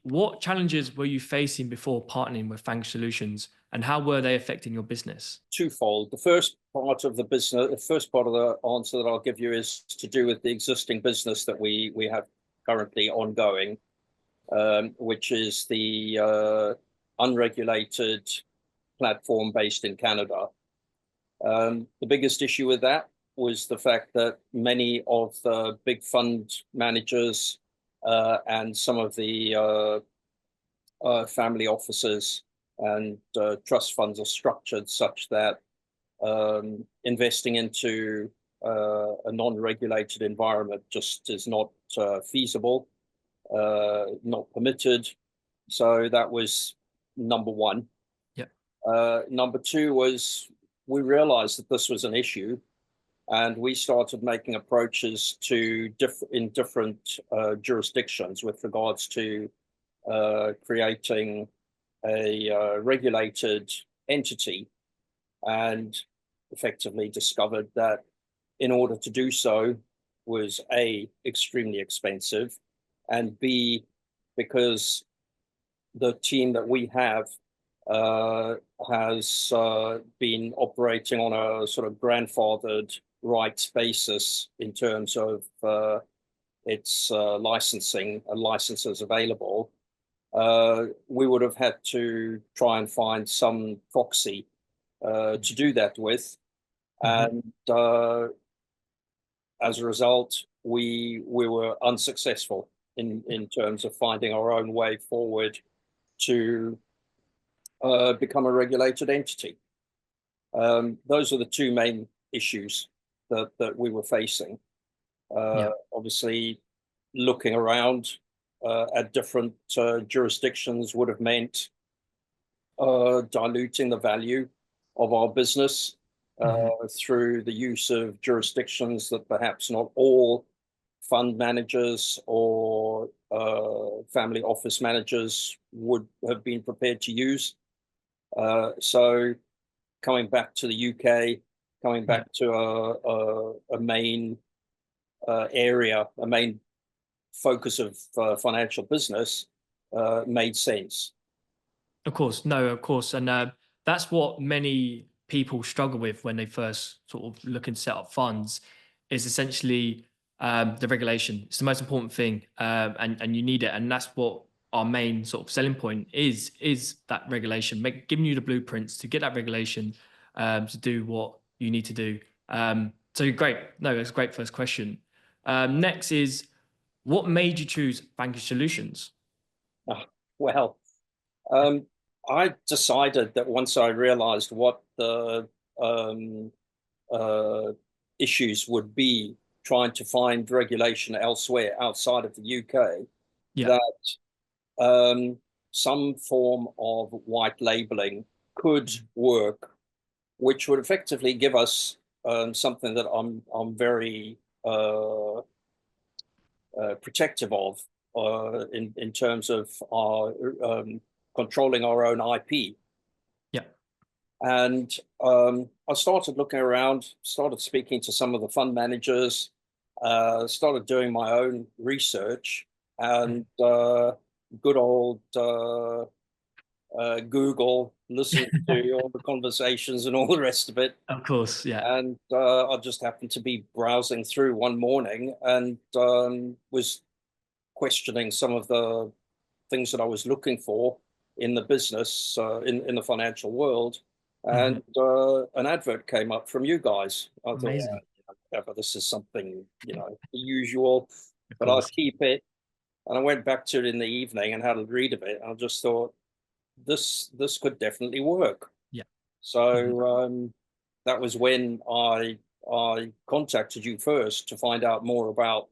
what challenges were you facing before partnering with Fang Solutions, and how were they affecting your business? Twofold. The first part of the business, the first part of the answer that I'll give you is to do with the existing business that we have currently ongoing, which is the unregulated platform based in Canada. The biggest issue with that was the fact that many of the big fund managers and some of the family offices and trust funds are structured such that investing into a non-regulated environment just is not feasible, not permitted. So that was number one. Yeah. Number two was we realized that this was an issue, and we started making approaches to different jurisdictions with regards to creating a regulated entity, and effectively discovered that in order to do so was A, extremely expensive, and B, because the team that we have has been operating on a sort of grandfathered rights basis in terms of its licensing and licenses available. We would have had to try and find some proxy to do that with. And as a result, we were unsuccessful in terms of finding our own way forward to become a regulated entity. Those are the two main issues that we were facing. Yeah. Obviously, looking around at different jurisdictions would have meant diluting the value of our business through the use of jurisdictions that perhaps not all fund managers or family office managers would have been prepared to use. So coming back to the UK, coming back to a main area, a main focus of financial business made sense. Of course, no, of course, and that's what many people struggle with when they first sort of look and set up funds. Is essentially the regulation. It's the most important thing, and you need it, and that's what our main sort of selling point is that regulation, giving you the blueprints to get that regulation to do what you need to do. So great, no, that's a great first question. Next is, what made you choose Vanquish Solutions? Well, I decided that once I realized what the issues would be trying to find regulation elsewhere outside of the UK, Yeah. that some form of white labeling could work, which would effectively give us something that I'm very protective of in terms of our controlling our own IP. Yeah. And I started looking around, started speaking to some of the fund managers, started doing my own research, and good old Google, listened to all the conversations and all the rest of it. Of course, yeah. And I just happened to be browsing through one morning and was questioning some of the things that I was looking for in the business, in the financial world. And an advert came up from you guys. I thought, Amazing. yeah, but this is something, the usual, Of but I'll course. keep it. And I went back to it in the evening and had a read of it. And I just thought, this could definitely work. Yeah. So that was when I contacted you first to find out more about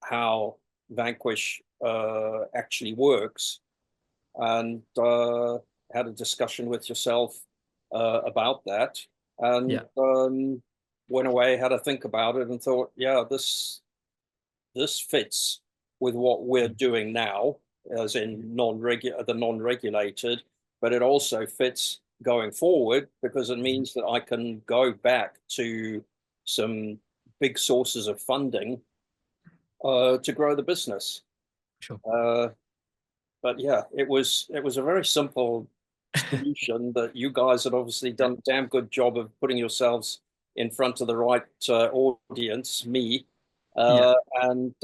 how Vanquish actually works, and had a discussion with yourself about that, and Yeah. went away, had a think about it, and thought, yeah, this fits with what we're doing now, as in the non-regulated, but it also fits going forward because it means that I can go back to some big sources of funding to grow the business. Sure. but yeah, it was a very simple solution that you guys had obviously Yeah, done a damn good job of putting yourselves in front of the right audience, me, yeah, and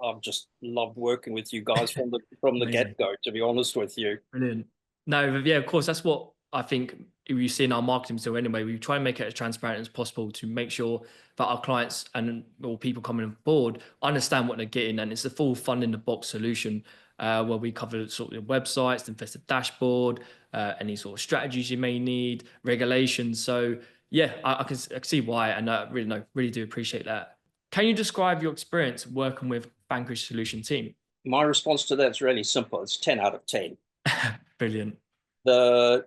I've just loved working with you guys from the amazing. get go. To be honest with you, Brilliant. No, but yeah, of course, that's what I think we see in our marketing material anyway. We try and make it as transparent as possible to make sure that our clients and or people coming on board understand what they're getting. And it's a full fund in the box solution where we cover sort of websites, investor dashboard, any sort of strategies you may need, regulations. So yeah, I can see why. And I really, no, really do appreciate that. Can you describe your experience working with Vanquish Solution team? my response to that's really simple. It's 10 out of 10. Brilliant. The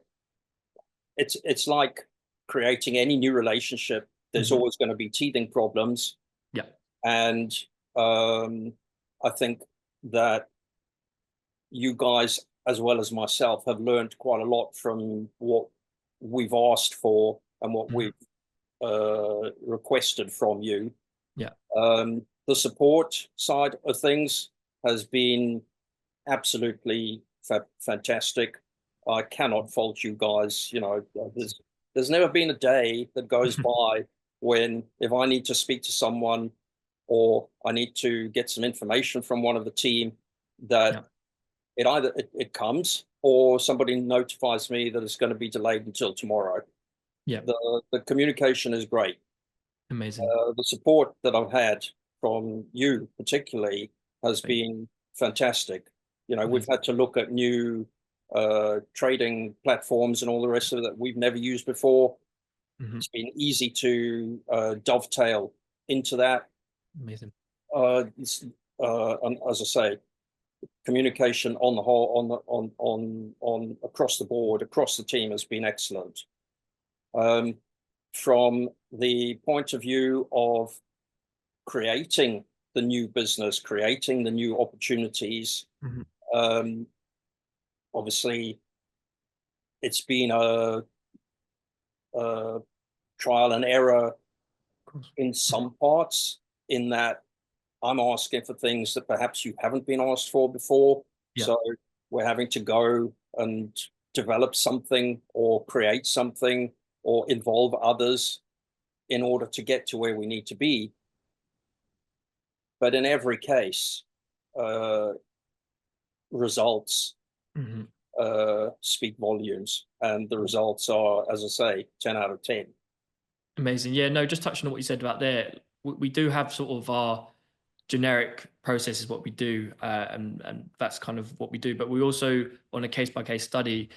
it's like creating any new relationship. There's Hmm. always going to be teething problems, Yeah. and I think that you guys, as well as myself, have learned quite a lot from what we've asked for and what Mhm. we've requested from you. Yeah. The support side of things has been absolutely fantastic. I cannot fault you guys. You know, there's never been a day that goes by when if I need to speak to someone or I need to get some information from one of the team, that Yeah. it comes or somebody notifies me that it's going to be delayed until tomorrow. Yeah. The communication is great. Amazing. The support that I've had from you particularly has Thank you. been fantastic. You know, we've Amazing. had to look at new trading platforms and all the rest of it that we've never used before. Mhm. It's been easy to dovetail into that. Amazing. It's, and as I say, communication on the whole, on across the board, across the team has been excellent. Um, from the point of view of creating the new business, creating the new opportunities. Mhm. Um, Obviously, it's been a trial and error Of course. in Mhm. some parts, in that I'm asking for things that perhaps you haven't been asked for before. Yeah. So we're having to go and develop something or create something or involve others in order to get to where we need to be. But in every case, uh, results Mhm. speak volumes, and the results are, as I say, 10 out of 10. Amazing. Yeah, no, just touching on what you said about there, we do have sort of our generic process is what we do, and that's kind of what we do. But we also, on a case by case study,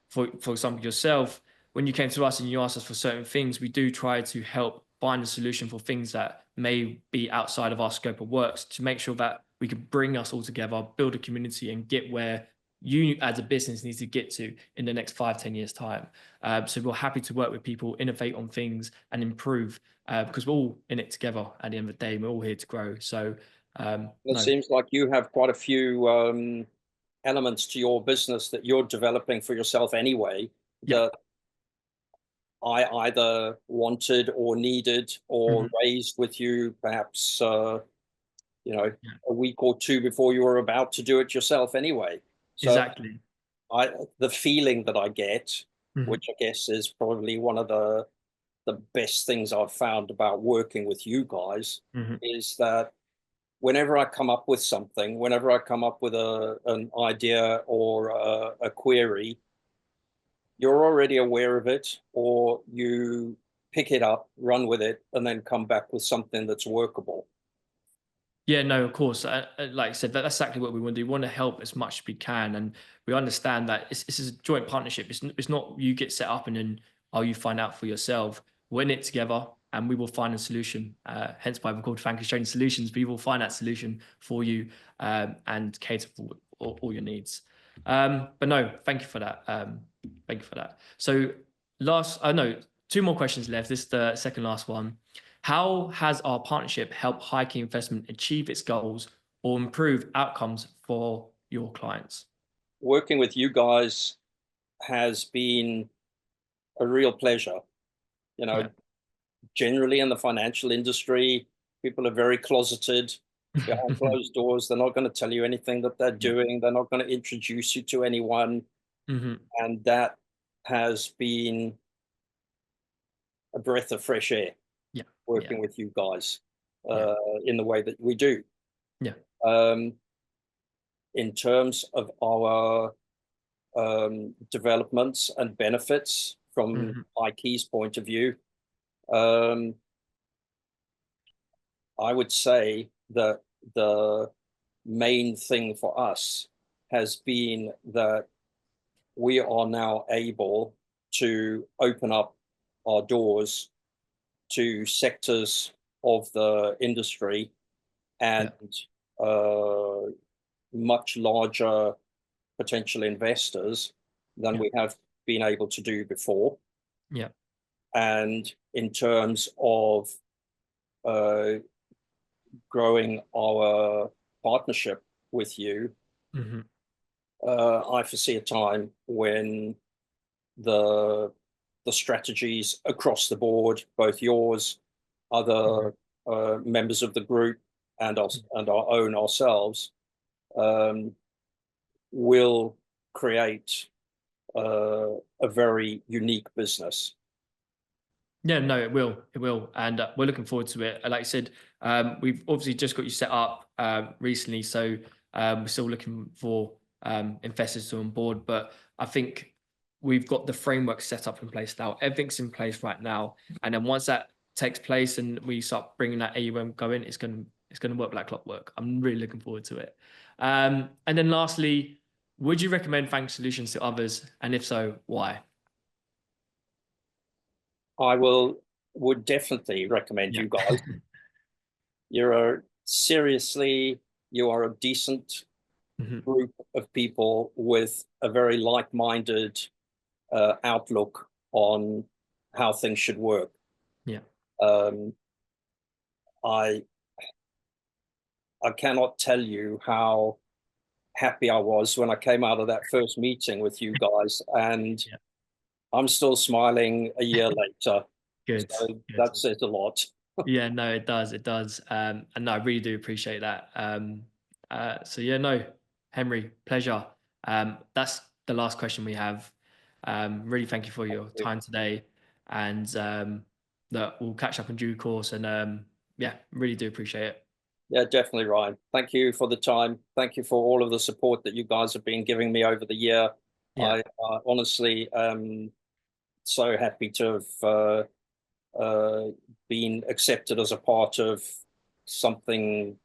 for example, yourself, when you came to us and you asked us for certain things, we do try to help find a solution for things that may be outside of our scope of works to make sure that we can bring us all together, build a community, and get where you as a business needs to get to in the next 5, 10 years time. So we're happy to work with people, innovate on things, and improve because we're all in it together. At the end of the day, we're all here to grow. So It no, seems like you have quite a few elements to your business that you're developing for yourself anyway, yeah, that I either wanted or needed or mhm, raised with you, perhaps, you know, yeah, a week or two before you were about to do it yourself anyway. So exactly. the feeling that I get, Mhm, which I guess is probably one of the best things I've found about working with you guys, mhm. is that whenever I come up with something, whenever I come up with an idea or a query, you're already aware of it, or you pick it up, run with it, and then come back with something that's workable. Yeah, no, of course. Like I said, that's exactly what we want to do. We want to help as much as we can, and we understand that it's a joint partnership. It's not you get set up and then you find out for yourself. We're in it together, and we will find a solution. Hence why we're called Vanquish Training Solutions. We will find that solution for you and cater for all your needs. But no, thank you for that. Thank you for that. So I know two more questions left. This is the second last one. How has our partnership helped high key investment achieve its goals or improve outcomes for your clients? Working with you guys has been a real pleasure. You know, Yeah. generally in the financial industry, people are very closeted. behind closed doors. They're not going to tell you anything that they're Yeah. doing. They're not going to introduce you to anyone. Hmm. And that has been a breath of fresh air Yeah. Yeah. working with you guys Yeah. in the way that we do. Yeah. Um, in terms of our developments and benefits from Hmm. IKEA's point of view, um, I would say that the main thing for us has been that we are now able to open up our doors to sectors of the industry Yeah. and uh, much larger potential investors than Yeah. we have been able to do before. Yeah. And in terms of uh, growing our partnership with you, Hmm. I foresee a time when the the strategies across the board, both yours, Hmm. other members of the group, and us and our own ourselves, um, will create a very unique business. Yeah, no, it will. It will. And we're looking forward to it. Like I said, we've obviously just got you set up recently. So we're still looking for investors to on board. But I think we've got the framework set up in place now. Everything's in place right now. And then once that takes place and we start bringing that AUM going, it's going to work like clockwork. I'm really looking forward to it. And then lastly, would you recommend Vanquish Solutions to others? And if so, why? I would definitely recommend Yeah. you guys. You are a decent Mhm. group of people with a very like-minded outlook on how things should work. Yeah. Um, I I cannot tell you how happy I was when I came out of that first meeting with you guys, and Yeah. I'm still smiling a year later. Good. So Good. that says a lot. Yeah, no, it does. It does. And no, I really do appreciate that. So yeah, no, Henry, pleasure. That's the last question we have. Really thank you for your time today. And that we'll catch up in due course. And yeah, really do appreciate it. Yeah, definitely, Ryan. Thank you for the time. Thank you for all of the support that you guys have been giving me over the year. Yeah, I honestly am so happy to have been accepted as a part of something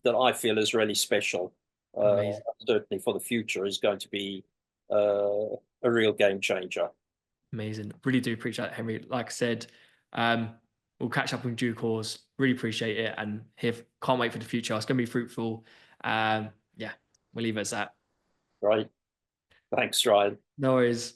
that I feel is really special. Uh, amazing. Certainly for the future is going to be a real game changer. Amazing. Really do appreciate it, Henry. Like I said, um, we'll catch up in due course. Really appreciate it. And here, can't wait for the future. It's going to be fruitful. Yeah, we'll leave it as that. Right. Thanks, Ryan. No worries.